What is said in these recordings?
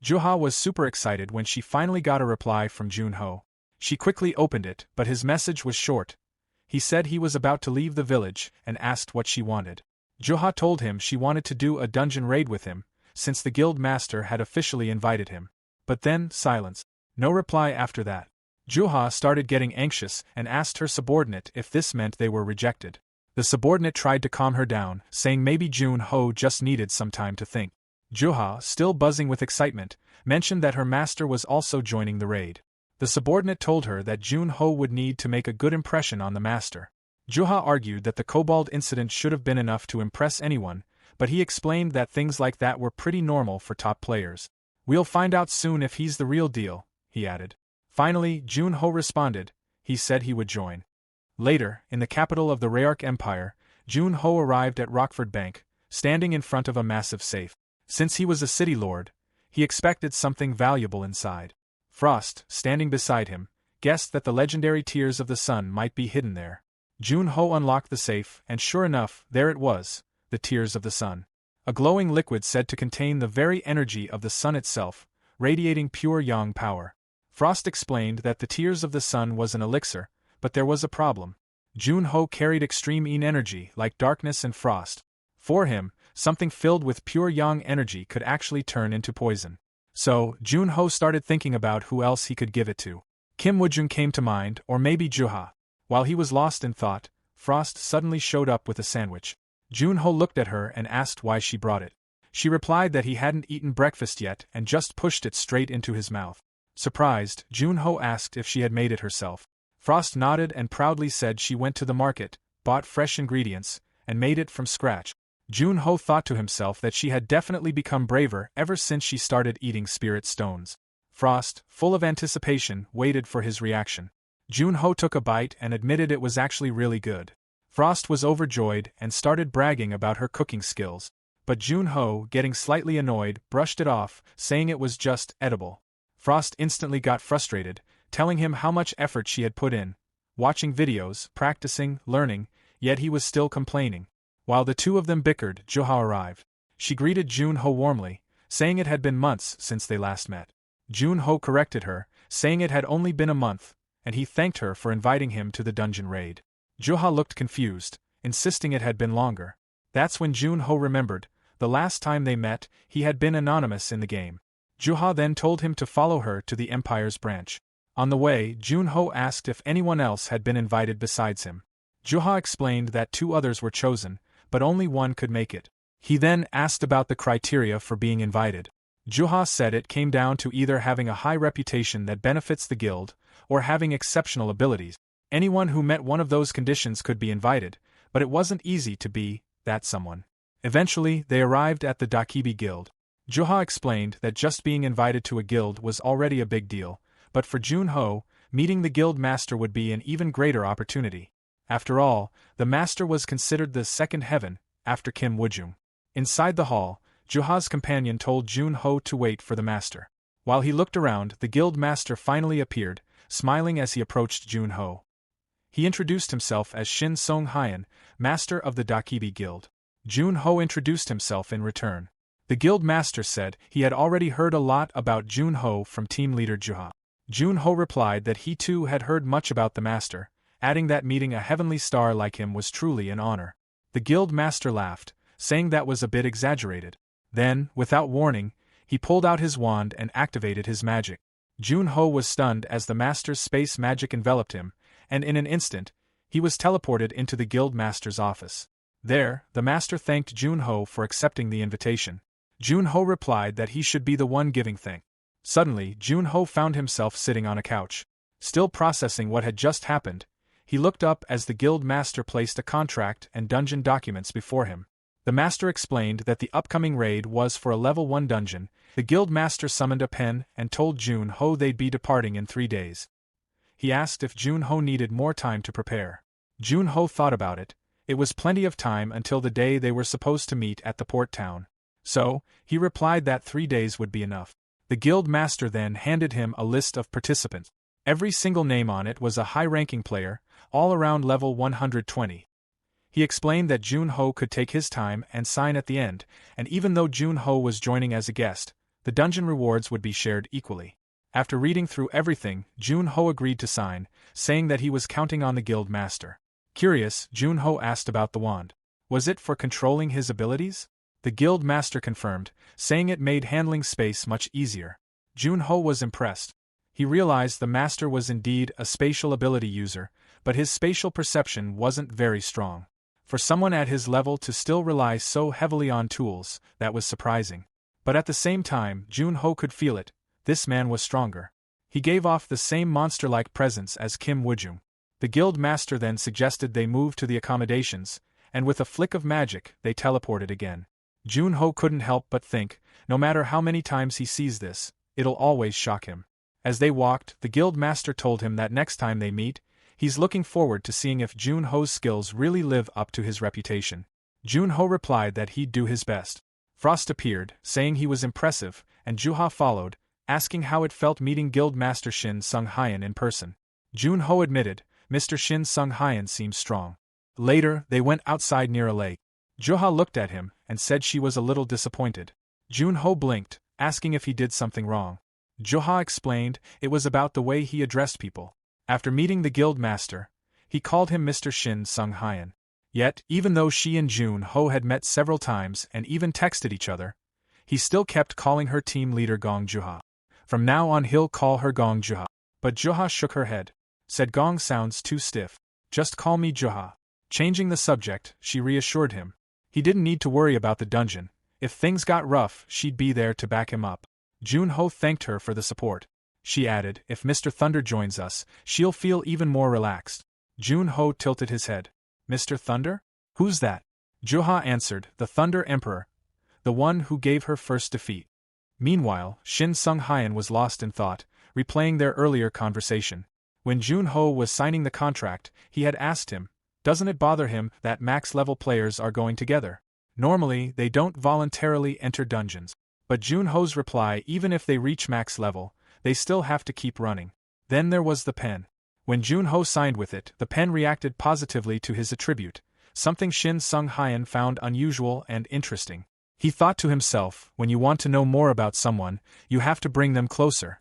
Juha was super excited when she finally got a reply from Junho. She quickly opened it, but his message was short. He said he was about to leave the village and asked what she wanted. Juha told him she wanted to do a dungeon raid with him, since the guild master had officially invited him. But then, silence. No reply after that. Juha started getting anxious and asked her subordinate if this meant they were rejected. The subordinate tried to calm her down, saying maybe Junho just needed some time to think. Juha, still buzzing with excitement, mentioned that her master was also joining the raid. The subordinate told her that Junho would need to make a good impression on the master. Juha argued that the kobold incident should have been enough to impress anyone, but he explained that things like that were pretty normal for top players. "We'll find out soon if he's the real deal," he added. Finally, Junho responded. He said he would join. Later, in the capital of the Rayark Empire, Junho arrived at Rockford Bank, standing in front of a massive safe. Since he was a city lord, he expected something valuable inside. Frost, standing beside him, guessed that the legendary Tears of the Sun might be hidden there. Junho unlocked the safe, and sure enough, there it was, the Tears of the Sun. A glowing liquid said to contain the very energy of the sun itself, radiating pure yang power. Frost explained that the Tears of the Sun was an elixir, but there was a problem. Junho carried extreme yin energy like darkness and frost. For him, something filled with pure yang energy could actually turn into poison. So, Junho started thinking about who else he could give it to. Kim Woojung came to mind, or maybe Juha. While he was lost in thought, Frost suddenly showed up with a sandwich. Junho looked at her and asked why she brought it. She replied that he hadn't eaten breakfast yet and just pushed it straight into his mouth. Surprised, Junho asked if she had made it herself. Frost nodded and proudly said she went to the market, bought fresh ingredients, and made it from scratch. Junho thought to himself that she had definitely become braver ever since she started eating spirit stones. Frost, full of anticipation, waited for his reaction. Junho took a bite and admitted it was actually really good. Frost was overjoyed and started bragging about her cooking skills. But Junho, getting slightly annoyed, brushed it off, saying it was just edible. Frost instantly got frustrated, telling him how much effort she had put in, watching videos, practicing, learning, yet he was still complaining. While the two of them bickered, Juha arrived. She greeted Junho warmly, saying it had been months since they last met. Junho corrected her, saying it had only been a month, and he thanked her for inviting him to the dungeon raid. Juha looked confused, insisting it had been longer. That's when Junho remembered, the last time they met, he had been anonymous in the game. Juha then told him to follow her to the Empire's branch. On the way, Junho asked if anyone else had been invited besides him. Juha explained that 2 others were chosen, but only one could make it. He then asked about the criteria for being invited. Juha said it came down to either having a high reputation that benefits the guild, or having exceptional abilities. Anyone who met one of those conditions could be invited, but it wasn't easy to be that someone. Eventually, they arrived at the Dakibi Guild. Juha explained that just being invited to a guild was already a big deal, but for Junho, meeting the guild master would be an even greater opportunity. After all, the master was considered the second heaven, after Kim Woojung. Inside the hall, Juha's companion told Junho to wait for the master. While he looked around, the guild master finally appeared, smiling as he approached Junho. He introduced himself as Shin Song Hyan, master of the Dakibi Guild. Junho introduced himself in return. The guild master said he had already heard a lot about Junho from team leader Juha. Junho replied that he too had heard much about the master, adding that meeting a heavenly star like him was truly an honor. The guild master laughed, saying that was a bit exaggerated. Then, without warning, he pulled out his wand and activated his magic. Junho was stunned as the master's space magic enveloped him, and in an instant, he was teleported into the guild master's office. There, the master thanked Junho for accepting the invitation. Junho replied that he should be the one giving thanks. Suddenly, Junho found himself sitting on a couch. Still processing what had just happened, he looked up as the guild master placed a contract and dungeon documents before him. The master explained that the upcoming raid was for a level 1 dungeon. The guild master summoned a pen and told Junho they'd be departing in 3 days. He asked if Junho needed more time to prepare. Junho thought about it. It was plenty of time until the day they were supposed to meet at the port town. So, he replied that 3 days would be enough. The guild master then handed him a list of participants. Every single name on it was a high-ranking player, all around level 120. He explained that Junho could take his time and sign at the end, and even though Junho was joining as a guest, The dungeon rewards would be shared equally. After reading through everything, Jun-ho agreed to sign, saying that he was counting on the guild master. Curious, Jun-ho asked about the wand. Was it for controlling his abilities? The guild master confirmed, saying it made handling space much easier. Jun-ho was impressed. He realized the master was indeed a spatial ability user, but his spatial perception wasn't very strong. For someone at his level to still rely so heavily on tools, that was surprising. But at the same time, Jun-ho could feel it. This man was stronger. He gave off the same monster-like presence as Kim Woojung. The guild master then suggested they move to the accommodations, and with a flick of magic, they teleported again. Jun-ho couldn't help but think, no matter how many times he sees this, it'll always shock him. As they walked, the guild master told him that next time they meet, he's looking forward to seeing if Jun-ho's skills really live up to his reputation. Jun-ho replied that he'd do his best. Frost appeared, saying he was impressive, and Juha followed, asking how it felt meeting Guild Master Shin Sung-hyan in person. Jun-ho admitted, Mr. Shin Sung-hyan seems strong. Later, they went outside near a lake. Juha looked at him, and said she was a little disappointed. Jun-ho blinked, asking if he did something wrong. Juha explained it was about the way he addressed people. After meeting the guild master, he called him Mr. Shin Sung-hyan. Yet, even though she and Jun-ho had met several times and even texted each other, he still kept calling her team leader Gong Juha. From now on he'll call her Gong Juha. But Juha shook her head. Said Gong sounds too stiff. Just call me Juha. Changing the subject, she reassured him. He didn't need to worry about the dungeon. If things got rough, she'd be there to back him up. Jun-ho thanked her for the support. She added, if Mr. Thunder joins us, she'll feel even more relaxed. Jun-ho tilted his head. Mr. Thunder? Who's that? Juha answered, the Thunder Emperor. The one who gave her first defeat. Meanwhile, Shin Sung-hyan was lost in thought, replaying their earlier conversation. When Jun-ho was signing the contract, he had asked him, doesn't it bother him that max-level players are going together? Normally, they don't voluntarily enter dungeons. But Jun-ho's reply, even if they reach max level, they still have to keep running. Then there was the pen. When Jun-ho signed with it, the pen reacted positively to his attribute, something Shin Sung-hyan found unusual and interesting. He thought to himself, when you want to know more about someone, you have to bring them closer.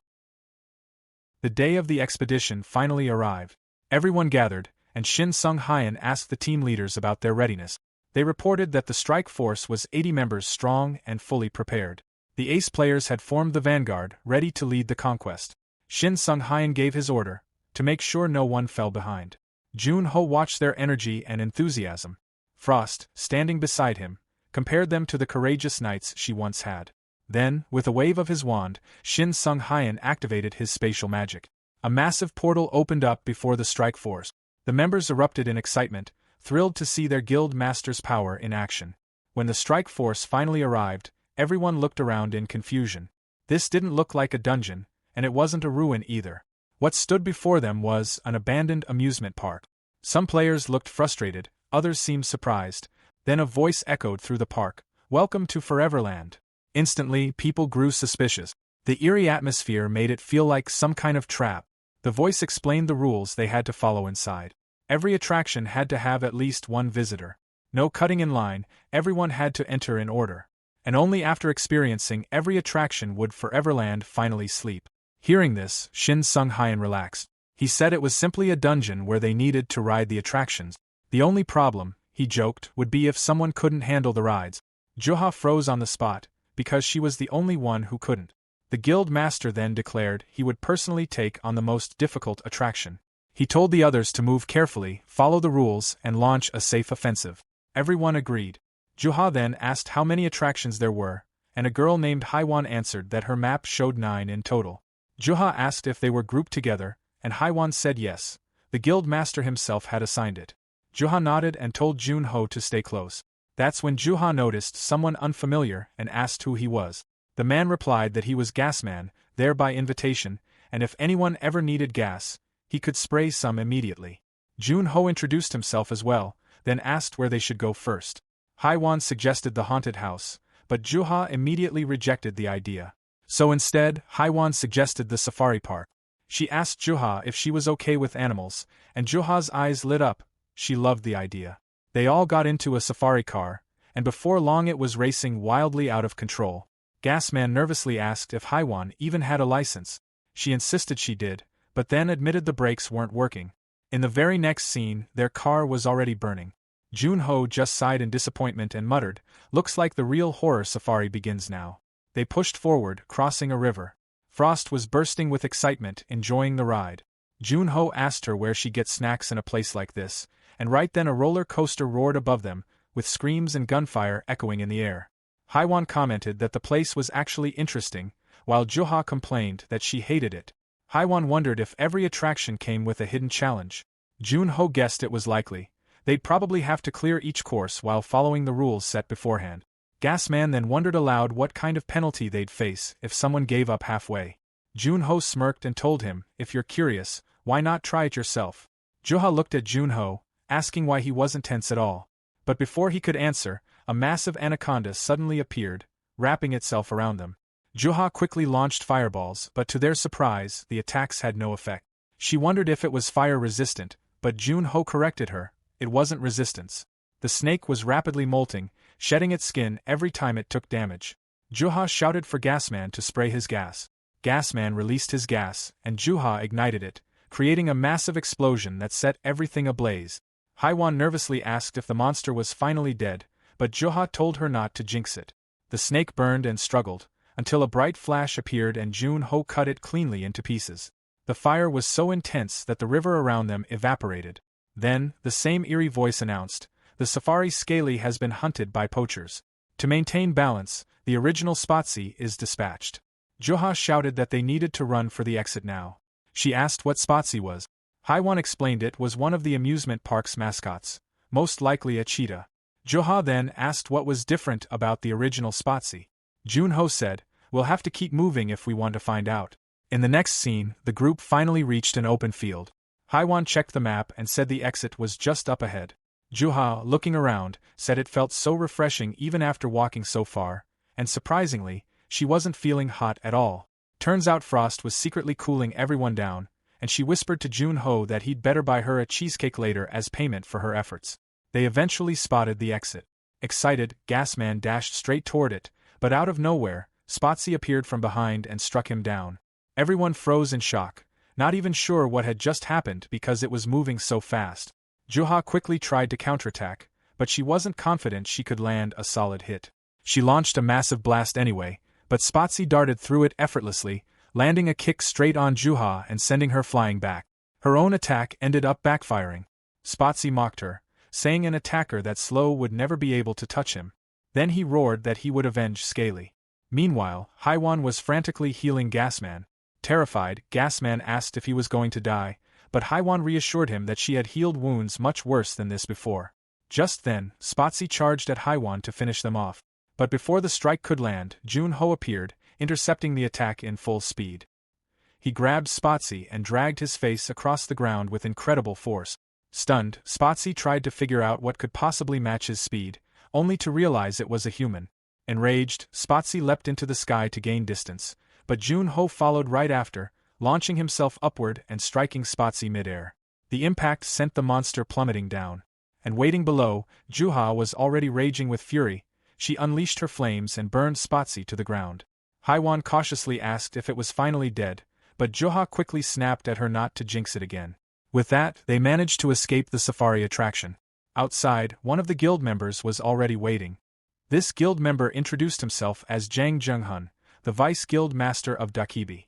The day of the expedition finally arrived. Everyone gathered, and Shin Sung-hyan asked the team leaders about their readiness. They reported that the strike force was 80 members strong and fully prepared. The ace players had formed the vanguard, ready to lead the conquest. Shin Sung-hyan gave his order, to make sure no one fell behind. Jun-ho watched their energy and enthusiasm. Frost, standing beside him, compared them to the courageous knights she once had. Then, with a wave of his wand, Shin Sung-hyan activated his spatial magic. A massive portal opened up before the strike force. The members erupted in excitement, thrilled to see their guild master's power in action. When the strike force finally arrived, everyone looked around in confusion. This didn't look like a dungeon, and it wasn't a ruin either. What stood before them was an abandoned amusement park. Some players looked frustrated, others seemed surprised. Then a voice echoed through the park, "Welcome to Foreverland." Instantly, people grew suspicious. The eerie atmosphere made it feel like some kind of trap. The voice explained the rules they had to follow inside. Every attraction had to have at least one visitor. No cutting in line, everyone had to enter in order. And only after experiencing every attraction would Foreverland finally sleep. Hearing this, Shin Sung-hyan relaxed. He said it was simply a dungeon where they needed to ride the attractions. The only problem, he joked, would be if someone couldn't handle the rides. Juha froze on the spot, because she was the only one who couldn't. The guild master then declared he would personally take on the most difficult attraction. He told the others to move carefully, follow the rules, and launch a safe offensive. Everyone agreed. Juha then asked how many attractions there were, and a girl named Haiwan answered that her map showed 9 in total. Juha asked if they were grouped together, and Haiwan said yes. The guild master himself had assigned it. Juha nodded and told Jun-ho to stay close. That's when Juha noticed someone unfamiliar and asked who he was. The man replied that he was Gasman, there by invitation, and if anyone ever needed gas, he could spray some immediately. Jun-ho introduced himself as well, then asked where they should go first. Haiwan suggested the haunted house, but Juha immediately rejected the idea. So instead, Haiwan suggested the safari park. She asked Juha if she was okay with animals, and Juha's eyes lit up. She loved the idea. They all got into a safari car, and before long it was racing wildly out of control. Gasman nervously asked if Haiwan even had a license. She insisted she did, but then admitted the brakes weren't working. In the very next scene, their car was already burning. Junho just sighed in disappointment and muttered, "Looks like the real horror safari begins now." They pushed forward, crossing a river. Frost was bursting with excitement, enjoying the ride. Junho asked her where she gets snacks in a place like this, and right then a roller coaster roared above them, with screams and gunfire echoing in the air. Haiwan commented that the place was actually interesting, while Juha complained that she hated it. Haiwan wondered if every attraction came with a hidden challenge. Junho guessed it was likely. They'd probably have to clear each course while following the rules set beforehand. Gasman then wondered aloud what kind of penalty they'd face if someone gave up halfway. Junho smirked and told him, "If you're curious, why not try it yourself?" Juha looked at Junho, asking why he wasn't tense at all. But before he could answer, a massive anaconda suddenly appeared, wrapping itself around them. Juha quickly launched fireballs, but to their surprise, the attacks had no effect. She wondered if it was fire-resistant, but Junho corrected her, it wasn't resistance. The snake was rapidly molting, shedding its skin every time it took damage. Juha shouted for Gasman to spray his gas. Gasman released his gas, and Juha ignited it, creating a massive explosion that set everything ablaze. Haiwan nervously asked if the monster was finally dead, but Juha told her not to jinx it. The snake burned and struggled, until a bright flash appeared and Junho cut it cleanly into pieces. The fire was so intense that the river around them evaporated. Then, the same eerie voice announced, "The safari scaly has been hunted by poachers. To maintain balance, the original Spotsy is dispatched." Juha shouted that they needed to run for the exit now. She asked what Spotsy was. Haiwan explained it was one of the amusement park's mascots, most likely a cheetah. Juha then asked what was different about the original Spotsy. Junho said, "We'll have to keep moving if we want to find out." In the next scene, the group finally reached an open field. Haiwan checked the map and said the exit was just up ahead. Juha, looking around, said it felt so refreshing even after walking so far, and surprisingly, she wasn't feeling hot at all. Turns out Frost was secretly cooling everyone down, and she whispered to Junho that he'd better buy her a cheesecake later as payment for her efforts. They eventually spotted the exit. Excited, Gasman dashed straight toward it, but out of nowhere, Spotsy appeared from behind and struck him down. Everyone froze in shock, not even sure what had just happened because it was moving so fast. Juha quickly tried to counterattack, but she wasn't confident she could land a solid hit. She launched a massive blast anyway, but Spotsy darted through it effortlessly, landing a kick straight on Juha and sending her flying back. Her own attack ended up backfiring. Spotsy mocked her, saying an attacker that slow would never be able to touch him. Then he roared that he would avenge Scaly. Meanwhile, Haiwan was frantically healing Gasman. Terrified, Gasman asked if he was going to die, but Haiwan reassured him that she had healed wounds much worse than this before. Just then, Spotsy charged at Haiwan to finish them off. But before the strike could land, Junho appeared, intercepting the attack in full speed. He grabbed Spotsy and dragged his face across the ground with incredible force. Stunned, Spotsy tried to figure out what could possibly match his speed, only to realize it was a human. Enraged, Spotsy leapt into the sky to gain distance, but Junho followed right after, launching himself upward and striking Spotsy midair. The impact sent the monster plummeting down. And waiting below, Juha was already raging with fury. She unleashed her flames and burned Spotsy to the ground. Haiwan cautiously asked if it was finally dead, but Juha quickly snapped at her not to jinx it again. With that, they managed to escape the safari attraction. Outside, one of the guild members was already waiting. This guild member introduced himself as Jang Junghun, the vice guild master of Dakibi.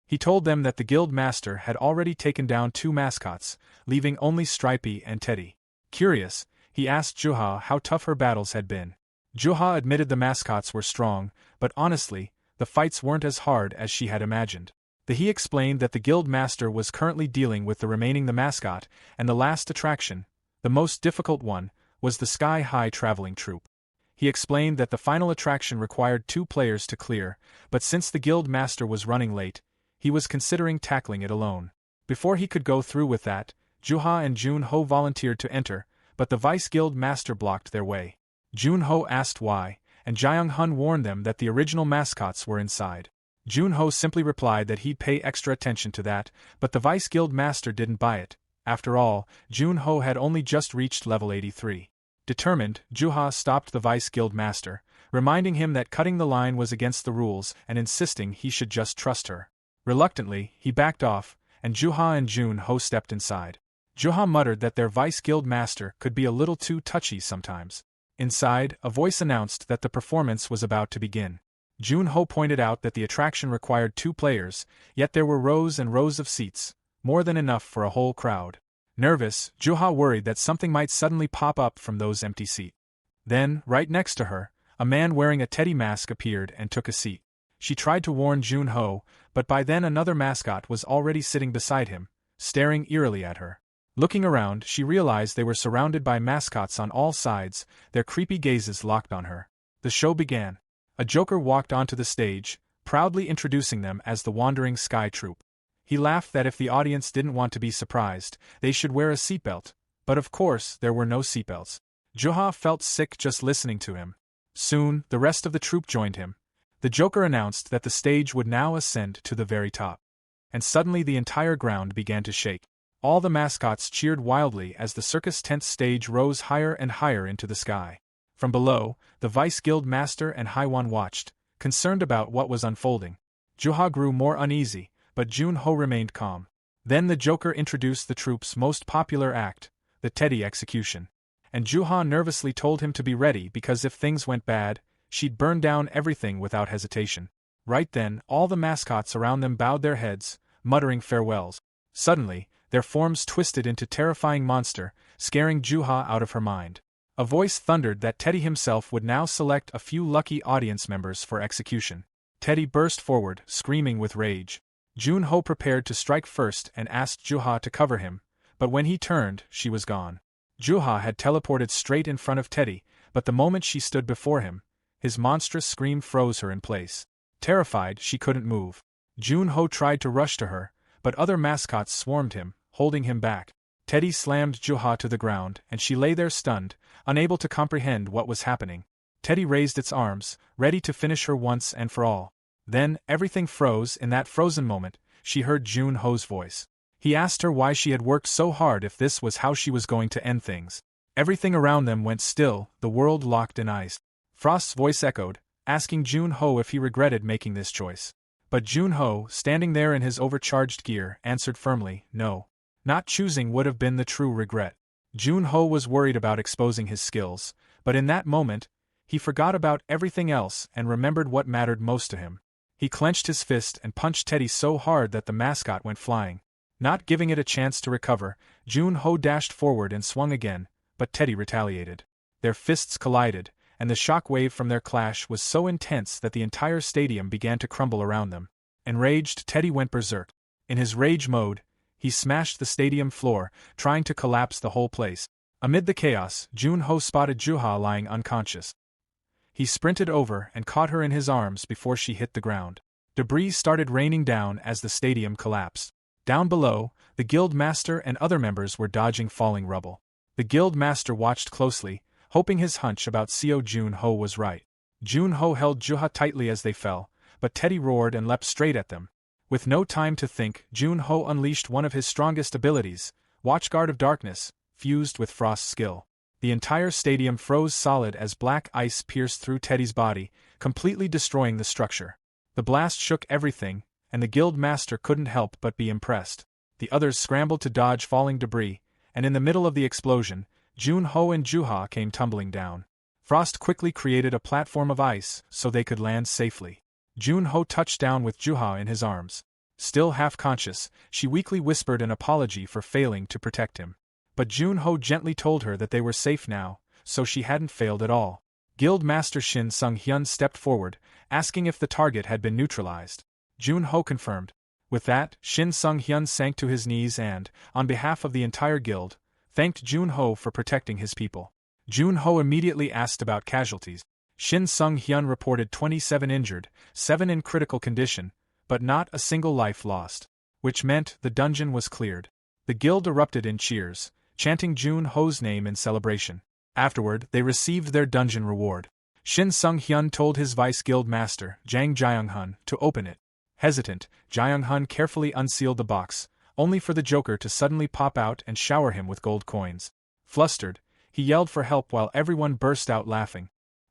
He told them that the guild master had already taken down 2 mascots, leaving only Stripey and Teddy. Curious, he asked Juha how tough her battles had been. Juha admitted the mascots were strong, but honestly, the fights weren't as hard as she had imagined. He explained that the guild master was currently dealing with the remaining the mascot, and the last attraction, the most difficult one, was the sky-high traveling troupe. He explained that the final attraction required 2 players to clear, but since the guild master was running late, he was considering tackling it alone. Before he could go through with that, Juha and Junho volunteered to enter, but the vice guild master blocked their way. Junho asked why, and Jang-hun warned them that the original mascots were inside. Junho simply replied that he'd pay extra attention to that, but the vice guild master didn't buy it. After all, Junho had only just reached level 83. Determined, Juha stopped the vice guild master, reminding him that cutting the line was against the rules and insisting he should just trust her. Reluctantly, he backed off, and Juha and Jun-ho stepped inside. Juha muttered that their vice guild master could be a little too touchy sometimes. Inside, a voice announced that the performance was about to begin. Jun-ho pointed out that the attraction required 2 players, yet there were rows and rows of seats, more than enough for a whole crowd. Nervous, Juha worried that something might suddenly pop up from those empty seats. Then, right next to her, a man wearing a teddy mask appeared and took a seat. She tried to warn Jun-ho, but by then another mascot was already sitting beside him, staring eerily at her. Looking around, she realized they were surrounded by mascots on all sides, their creepy gazes locked on her. The show began. A joker walked onto the stage, proudly introducing them as the Wandering Sky Troupe. He laughed that if the audience didn't want to be surprised, they should wear a seatbelt, but of course there were no seatbelts. Juha felt sick just listening to him. Soon, the rest of the troupe joined him. The joker announced that the stage would now ascend to the very top. And suddenly the entire ground began to shake. All the mascots cheered wildly as the circus tent stage rose higher and higher into the sky. From below, the Vice Guild Master and Haiwan watched, concerned about what was unfolding. Juha grew more uneasy, but Jun-ho remained calm. Then the Joker introduced the troupe's most popular act, the Teddy Execution. And Juha nervously told him to be ready because if things went bad, she'd burn down everything without hesitation. Right then, all the mascots around them bowed their heads, muttering farewells. Suddenly, their forms twisted into terrifying monster, scaring Juha out of her mind. A voice thundered that Teddy himself would now select a few lucky audience members for execution. Teddy burst forward, screaming with rage. Jun-ho prepared to strike first and asked Juha to cover him, but when he turned, she was gone. Juha had teleported straight in front of Teddy, but the moment she stood before him, his monstrous scream froze her in place. Terrified, she couldn't move. Jun-ho tried to rush to her, but other mascots swarmed him, holding him back. Teddy slammed Juha to the ground, and she lay there stunned, unable to comprehend what was happening. Teddy raised its arms, ready to finish her once and for all. Then, everything froze. In that frozen moment, she heard Jun-ho's voice. He asked her why she had worked so hard if this was how she was going to end things. Everything around them went still, the world locked in ice. Frost's voice echoed, asking Jun-ho if he regretted making this choice. But Jun-ho, standing there in his overcharged gear, answered firmly, no. Not choosing would have been the true regret. Jun-ho was worried about exposing his skills, but in that moment, he forgot about everything else and remembered what mattered most to him. He clenched his fist and punched Teddy so hard that the mascot went flying. Not giving it a chance to recover, Jun-ho dashed forward and swung again, but Teddy retaliated. Their fists collided, and the shock wave from their clash was so intense that the entire stadium began to crumble around them. Enraged, Teddy went berserk. In his rage mode, he smashed the stadium floor, trying to collapse the whole place. Amid the chaos, Jun-ho spotted Juha lying unconscious. He sprinted over and caught her in his arms before she hit the ground. Debris started raining down as the stadium collapsed. Down below, the guild master and other members were dodging falling rubble. The guild master watched closely, hoping his hunch about Seo Jun-ho was right. Jun-ho held Juha tightly as they fell, but Teddy roared and leapt straight at them. With no time to think, Jun-ho unleashed one of his strongest abilities, Watchguard of Darkness, fused with Frost's skill. The entire stadium froze solid as black ice pierced through Teddy's body, completely destroying the structure. The blast shook everything, and the guild master couldn't help but be impressed. The others scrambled to dodge falling debris, and in the middle of the explosion, Jun-ho and Juha came tumbling down. Frost quickly created a platform of ice so they could land safely. Jun-ho touched down with Juha in his arms. Still half-conscious, she weakly whispered an apology for failing to protect him. But Jun-ho gently told her that they were safe now, so she hadn't failed at all. Guild Master Shin Sung-hyun stepped forward, asking if the target had been neutralized. Jun-ho confirmed. With that, Shin Sung-hyun sank to his knees and, on behalf of the entire guild, thanked Jun-ho for protecting his people. Jun-ho immediately asked about casualties. Shin Sung-hyun reported 27 injured, 7 in critical condition, but not a single life lost. Which meant the dungeon was cleared. The guild erupted in cheers, chanting Jun-ho's name in celebration. Afterward, they received their dungeon reward. Shin Sung-hyun told his vice guild master, Jang Jaeyoung-hun, to open it. Hesitant, Jaeyoung-hun carefully unsealed the box, only for the Joker to suddenly pop out and shower him with gold coins. Flustered, he yelled for help while everyone burst out laughing.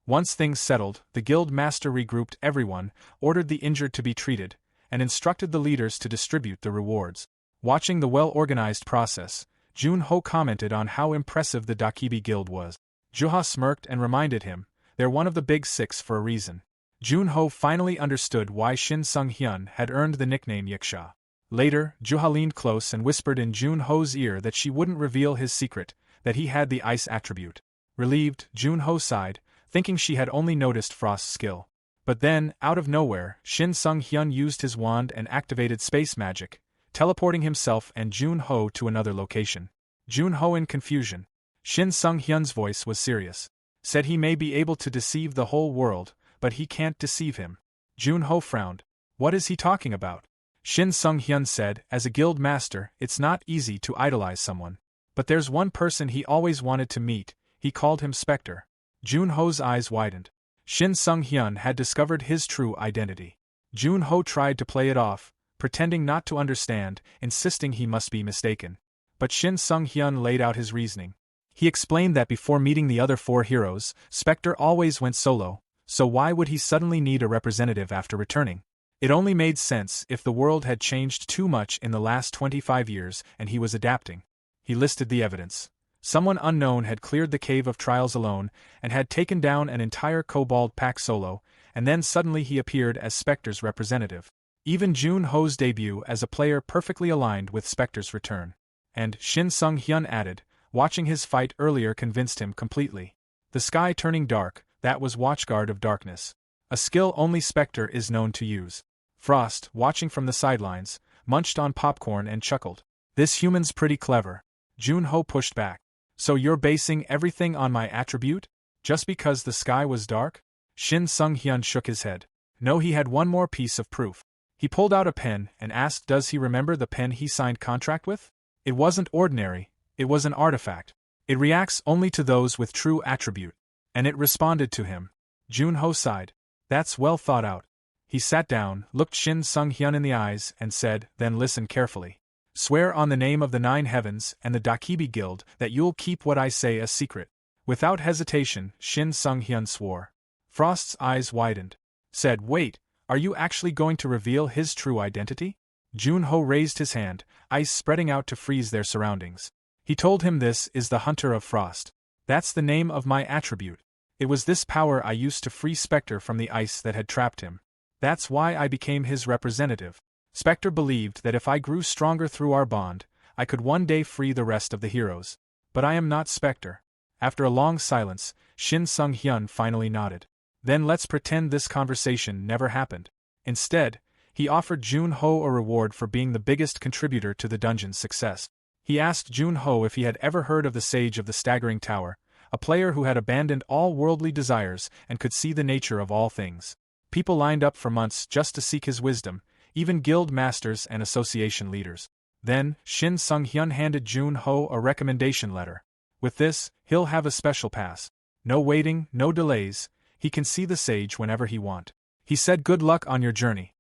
Once things settled, the guild master regrouped everyone, ordered the injured to be treated, and instructed the leaders to distribute the rewards. Watching the well-organized process, Jun-ho commented on how impressive the Dakibi Guild was. Juha smirked and reminded him, they're one of the big six for a reason. Jun-ho finally understood why Shin Sung-hyun had earned the nickname Yiksha. Later, Juha leaned close and whispered in Jun-ho's ear that she wouldn't reveal his secret, that he had the ice attribute. Relieved, Jun-ho sighed, thinking she had only noticed Frost's skill. But then, out of nowhere, Shin Sung-hyun used his wand and activated space magic, teleporting himself and Jun-ho to another location. Jun-ho in confusion. Shin Sung-hyun's voice was serious. Said he may be able to deceive the whole world, but he can't deceive him. Jun-ho frowned. What is he talking about? Shin Sung-hyun said, as a guild master, it's not easy to idolize someone. But there's one person he always wanted to meet, he called him Spectre. Jun-ho's eyes widened. Shin Sung-hyun had discovered his true identity. Jun-ho tried to play it off, pretending not to understand, insisting he must be mistaken. But Shin Sung-hyun laid out his reasoning. He explained that before meeting the other four heroes, Spectre always went solo, so why would he suddenly need a representative after returning? It only made sense if the world had changed too much in the last 25 years and he was adapting. He listed the evidence. Someone unknown had cleared the Cave of Trials alone and had taken down an entire kobold pack solo, and then suddenly he appeared as Spectre's representative. Even Jun-ho's debut as a player perfectly aligned with Spectre's return. And, Shin Sung-hyun added, watching his fight earlier convinced him completely. The sky turning dark, that was Watchguard of Darkness. A skill only Spectre is known to use. Frost, watching from the sidelines, munched on popcorn and chuckled. This human's pretty clever. Jun-ho pushed back. So you're basing everything on my attribute? Just because the sky was dark? Shin Sung-hyun shook his head. No, he had one more piece of proof. He pulled out a pen and asked, does he remember the pen he signed contract with? It wasn't ordinary, it was an artifact. It reacts only to those with true attribute. And it responded to him. Jun-ho sighed. That's well thought out. He sat down, looked Shin Sung-hyun in the eyes, and said, then listen carefully. Swear on the name of the 9 heavens and the Dakibi Guild that you'll keep what I say a secret. Without hesitation, Shin Sung-hyun swore. Frost's eyes widened. Said, wait, are you actually going to reveal his true identity? Jun-ho raised his hand, ice spreading out to freeze their surroundings. He told him this is the Hunter of Frost. That's the name of my attribute. It was this power I used to free Spectre from the ice that had trapped him. That's why I became his representative. Spectre believed that if I grew stronger through our bond, I could one day free the rest of the heroes. But I am not Spectre. After a long silence, Shin Sung-hyun finally nodded. Then let's pretend this conversation never happened. Instead, he offered Jun-ho a reward for being the biggest contributor to the dungeon's success. He asked Jun-ho if he had ever heard of the Sage of the Staggering Tower, a player who had abandoned all worldly desires and could see the nature of all things. People lined up for months just to seek his wisdom, even guild masters and association leaders. Then, Shin Sung-hyun handed Jun-ho a recommendation letter. With this, he'll have a special pass. No waiting, no delays, he can see the sage whenever he want. He said good luck on your journey.